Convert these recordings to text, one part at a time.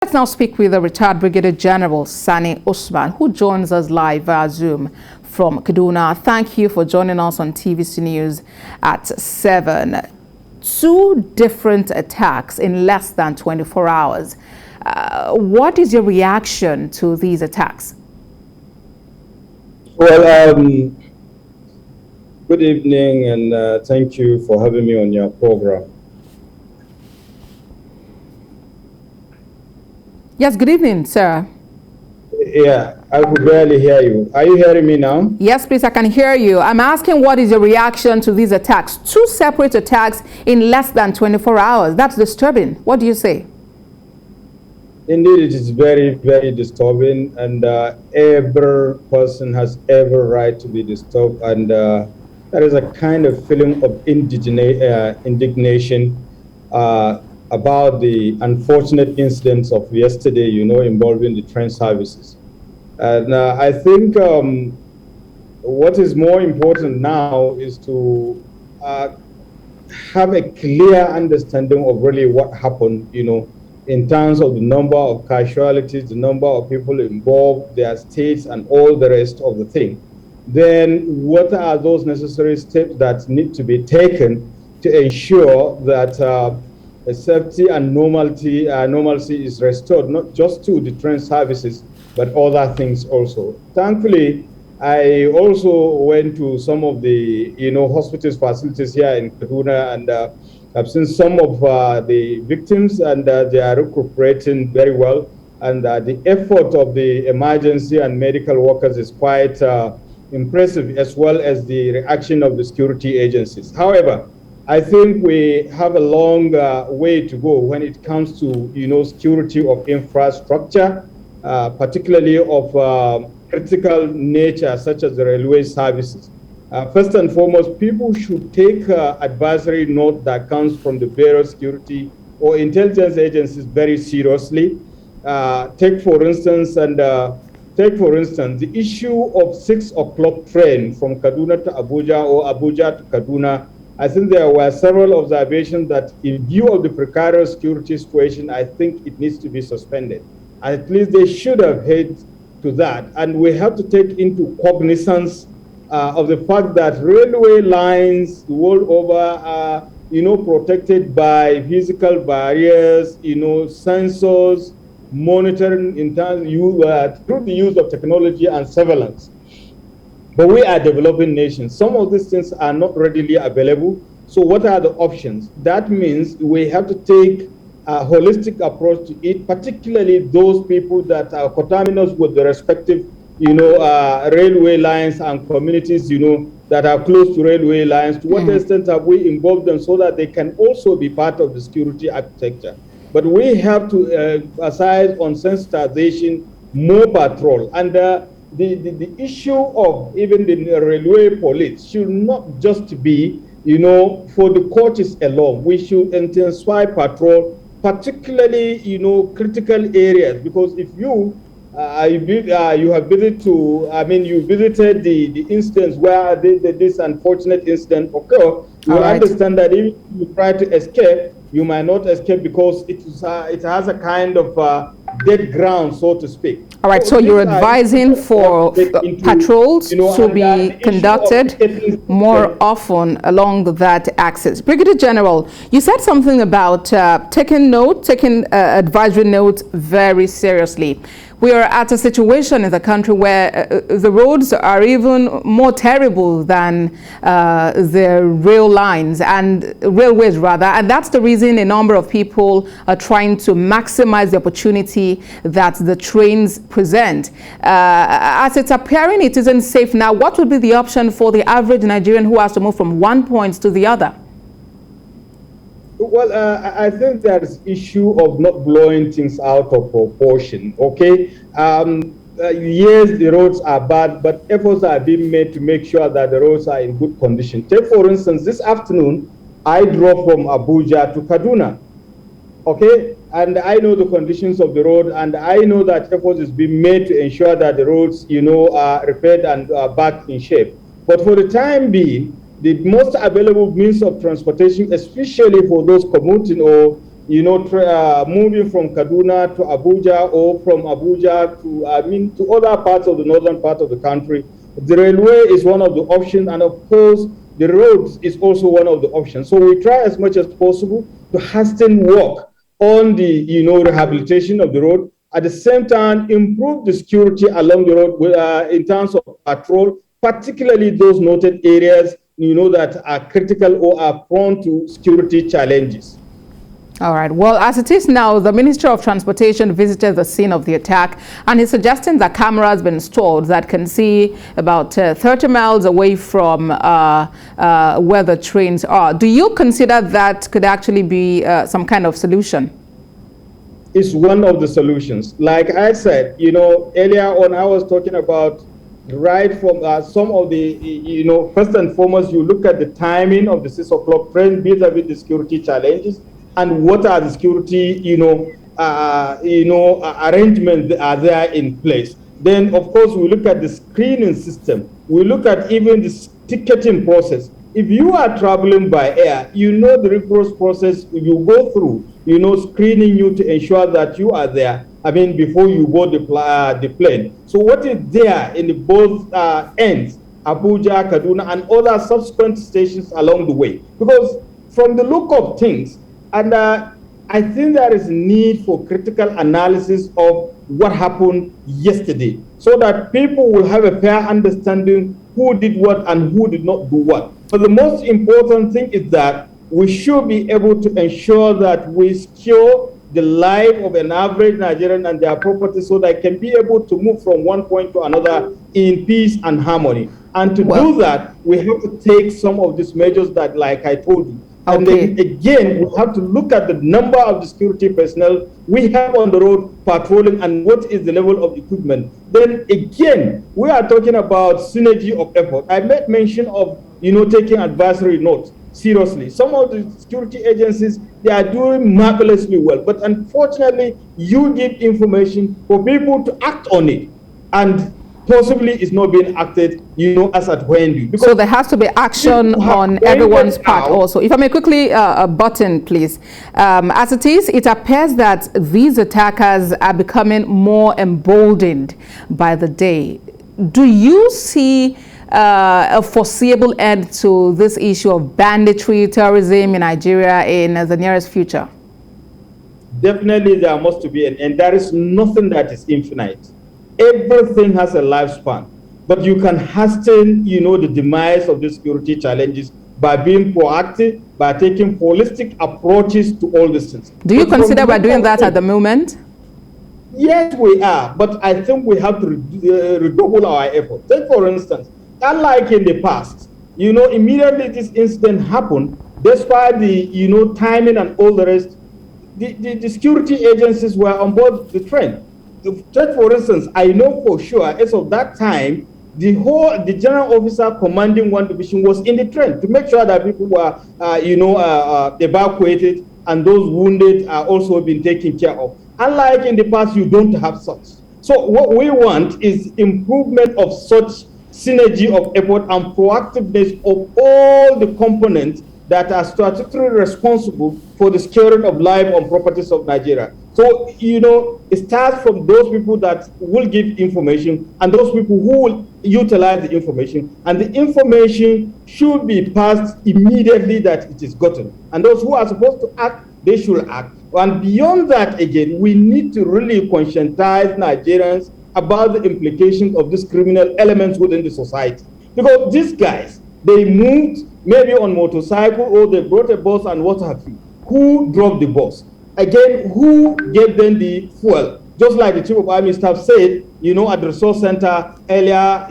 Let's now speak with the retired Brigadier General Sani Usman, who joins us live via Zoom from Kaduna. Thank you for joining us on TVC News at 7. 2 different attacks in less than 24 hours. What is your reaction to these attacks? Well, good evening, and thank you for having me on your program. Yes, good evening, sir. Yeah, I could barely hear you. Are you hearing me now? Yes, please, I can hear you. I'm asking, what is your reaction to these attacks? 2 separate attacks in less than 24 hours. That's disturbing. What do you say? Indeed, it is very, very disturbing, and every person has every right to be disturbed, and there is a kind of feeling of indignation about the unfortunate incidents of yesterday, involving the train services. And I think what is more important now is to have a clear understanding of really what happened, in terms of the number of casualties, the number of people involved, their states, and all the rest of the thing. Then what are those necessary steps that need to be taken to ensure that safety and normalcy is restored, not just to the train services, but other things also. Thankfully, I also went to some of the hospitals facilities here in Kaduna, and I've seen some of the victims, and they are recuperating very well. And the effort of the emergency and medical workers is quite impressive, as well as the reaction of the security agencies. However, I think we have a long way to go when it comes to security of infrastructure, particularly of critical nature, such as the railway services. First and foremost, people should take advisory note that comes from the various security or intelligence agencies very seriously. Take for instance the issue of 6 o'clock train from Kaduna to Abuja or Abuja to Kaduna. I think there were several observations that, in view of the precarious security situation, I think it needs to be suspended. At least they should have heard to that. And we have to take into cognizance of the fact that railway lines the world over are, protected by physical barriers, sensors, monitoring in terms through the use of technology and surveillance. But we are developing nations. Some of these things are not readily available. So what are the options? That means we have to take a holistic approach to it, particularly those people that are coterminous with the respective railway lines and communities, that are close to railway lines. To what extent have we involved them so that they can also be part of the security architecture? But we have to aside on sensitization, more patrol. And the issue of even the railway police should not just be, for the coaches alone. We should intensify patrol, particularly, critical areas, because if you have visited you visited the instance where this unfortunate incident occurred, you will understand that if you try to escape, you might not escape because it has a kind of dead ground, so to speak. All right, so you're advising for patrols to be conducted more often along that axis. Brigadier General, you said something about taking advisory notes very seriously. We are at a situation in the country where the roads are even more terrible than the railways, and that's the reason a number of people are trying to maximize the opportunity that the trains present. As it's appearing it isn't safe now, what would be the option for the average Nigerian who has to move from one point to the other? Well, I think there's issue of not blowing things out of proportion, okay? Yes, the roads are bad, but efforts are being made to make sure that the roads are in good condition. Take, for instance, this afternoon, I drove from Abuja to Kaduna, okay? And I know the conditions of the road, and I know that efforts is being made to ensure that the roads, are repaired and are back in shape. But for the time being, the most available means of transportation, especially for those commuting or moving from Kaduna to Abuja, or from Abuja to other parts of the northern part of the country, the railway is one of the options, and of course, the roads is also one of the options. So we try as much as possible to hasten work on the rehabilitation of the road. At the same time, improve the security along the road in terms of patrol, particularly those noted areas that are critical or are prone to security challenges. All right. Well, as it is now, the Minister of Transportation visited the scene of the attack, and he's suggesting that cameras be installed that can see about 30 miles away from where the trains are. Do you consider that could actually be some kind of solution? It's one of the solutions. Like I said, earlier on, I was talking about right from some of the, first and foremost, you look at the timing of the 6 o'clock train vis-a-vis the security challenges, and what are the security, arrangements that are there in place. Then, of course, we look at the screening system. We look at even the ticketing process. If you are traveling by air, the rigorous process you go through, screening you to ensure that you are there, before you board the plane. So what is there in both ends, Abuja-Kaduna, and other subsequent stations along the way? Because from the look of things, and I think there is a need for critical analysis of what happened yesterday, so that people will have a fair understanding who did what and who did not do what. But the most important thing is that we should be able to ensure that we secure the life of an average Nigerian and their property, so they can be able to move from one point to another in peace and harmony. And to do that, we have to take some of these measures that, like I told you. And then again, we have to look at the number of the security personnel we have on the road patrolling and what is the level of equipment. Then again, we are talking about synergy of effort. I made mention of, taking advisory notes seriously. Some of the security agencies, they are doing marvelously well. But unfortunately, you give information for people to act on it. And possibly it's not being acted, as at when due. So there has to be action on everyone's part also. If I may quickly button, please. As it is, it appears that these attackers are becoming more emboldened by the day. Do you see a foreseeable end to this issue of banditry, terrorism in Nigeria in the nearest future? Definitely there must be an end. There is nothing that is infinite. Everything has a lifespan, but you can hasten, the demise of the security challenges by being proactive, by taking holistic approaches to all these things. Do you consider we're doing that at the moment? Yes, we are, but I think we have to redouble our efforts. Take, for instance, unlike in the past, immediately this incident happened, despite the, timing and all the rest, the security agencies were on board the train. Take, for instance, I know for sure, as of that time, the general officer commanding one division was in the train to make sure that people were, evacuated, and those wounded are also being taken care of. Unlike in the past, you don't have such. So what we want is improvement of such synergy of effort and proactiveness of all the components that are strategically responsible for the securing of life and properties of Nigeria. So, it starts from those people that will give information and those people who will utilize the information. And the information should be passed immediately that it is gotten. And those who are supposed to act, they should act. And beyond that, again, we need to really conscientize Nigerians about the implications of these criminal elements within the society. Because these guys, they moved maybe on motorcycle, or they brought a bus and what have you. Who drove the bus? Again, who gave them the fuel? Just like the Chief of Army Staff said, at the resource center earlier,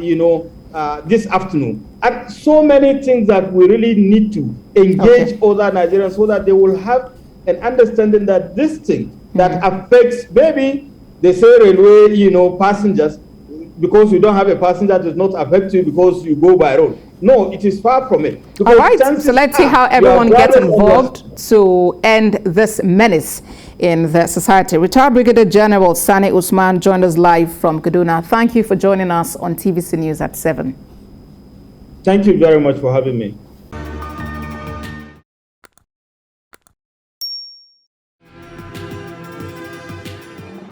this afternoon. And so many things that we really need to engage other Nigerians so that they will have an understanding that this thing that affects, maybe they say railway, passengers, because you don't have a passenger that does not affect you because you go by road. No, it is far from it. All right, so let's see how everyone gets involved to end this menace in the society. Retired Brigadier General Sani Usman joined us live from Kaduna. Thank you for joining us on TVC News at 7. Thank you very much for having me.